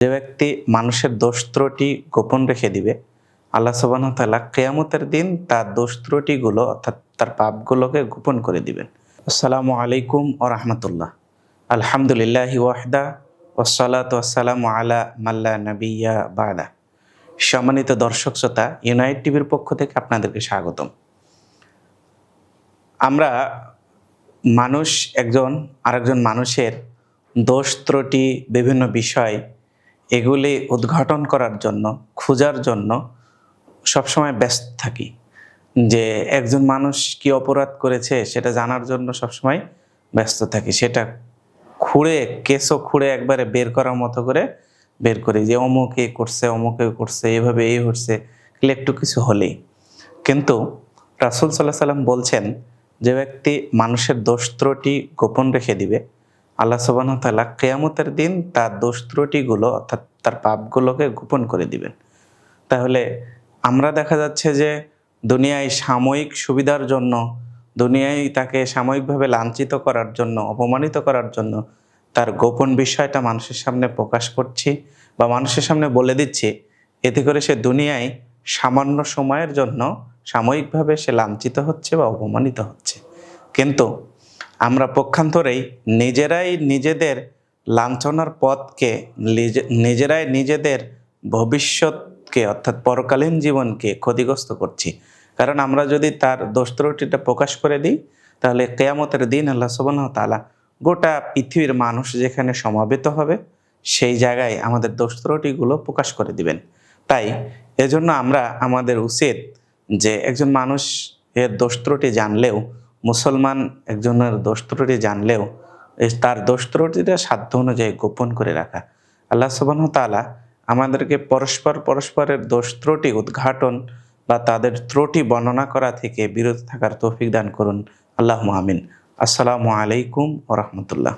যে ব্যক্তি মানুষের দোষ ত্রুটি গোপন রেখে দিবে, আল্লাহ সুবহানাহু ওয়া তাআলা কিয়ামতের দিন তার দোষ ত্রুটিগুলো অর্থাৎ তার পাপগুলোকে গোপন করে দিবেন। আসসালামু আলাইকুম ওয়া রাহমাতুল্লাহ। আলহামদুলিল্লাহি ওয়াহদা ওয়াসসালাতু ওয়াসসালামু আলা মান লা নাবিয়্যা বা'দা। সম্মানিত দর্শক শ্রোতা, ইউনাইট টিভির পক্ষ থেকে আপনাদেরকে স্বাগতম। আমরা মানুষ একজন আরেকজন মানুষের দোষ ত্রুটি বিভিন্ন বিষয় এগুলি উদ্ঘাটন করার জন্য, খোঁজার জন্য সবসময় ব্যস্ত থাকি। যে একজন মানুষ কি অপরাধ করেছে সেটা জানার জন্য সবসময় ব্যস্ত থাকি। সেটা কেসও খুঁড়ে একবারে বের করার মতো করে বের করি যে অমুক এ করছে, অমুক এ করছে, এভাবে এই হচ্ছে, একটু কিছু হলেই। কিন্তু রাসূল সাল্লাল্লাহু আলাইহি সাল্লাম বলছেন, যে ব্যক্তি মানুষের দোষ ত্রুটি গোপন রেখে দিবে, আল্লাহ সুবহানাহু ওয়া তাআলা কিয়ামতের দিন তার দোষ ত্রুটিগুলো অর্থাৎ তার পাপগুলোকে গোপন করে দিবেন। তাহলে আমরা দেখা যাচ্ছে যে দুনিয়ায় সাময়িক সুবিধার জন্য, দুনিয়ায় তাকে সাময়িকভাবে লাঞ্ছিত করার জন্য, অপমানিত করার জন্য তার গোপন বিষয়টা মানুষের সামনে প্রকাশ করছি বা মানুষের সামনে বলে দিচ্ছি। এতে করে সে দুনিয়ায় সামান্য সময়ের জন্য সাময়িকভাবে সে লাঞ্ছিত হচ্ছে বা অপমানিত হচ্ছে। কিন্তু আমরা পক্ষান্তরেই নিজেরাই নিজেদের লাঞ্ছনার পথকে, নিজেরাই নিজেদের ভবিষ্যৎকে অর্থাৎ পরকালীন জীবনকে ক্ষতিগ্রস্ত করছি। কারণ আমরা যদি তার দোষ ত্রুটিটা প্রকাশ করে দিই, তাহলে কিয়ামতের দিন আল্লাহ সুবহানাহু ওয়া তাআলা গোটা পৃথিবীর মানুষ যেখানে সমবেত হবে, সেই জায়গায় আমাদের দোষ ত্রুটিগুলো প্রকাশ করে দিবেন। তাই এজন্য আমাদের উচিত যে একজন মানুষ এর দোষ ত্রুটি জানলেও, মুসলমান একজনের দোষ ত্রুটি জানলেও তার দোষ ত্রুটিটা সাধ্য অনুযায়ী গোপন করে রাখা। আল্লাহ সুবহানাহু ওয়া তাআলা আমাদেরকে পরস্পরের দোষ ত্রুটি উদ্ঘাটন বা তাদের ত্রুটি বর্ণনা করা থেকে বিরত থাকার তৌফিক দান করুন। আল্লাহুম্মা আমিন। আসসালামু আলাইকুম ওয়া রাহমাতুল্লাহ।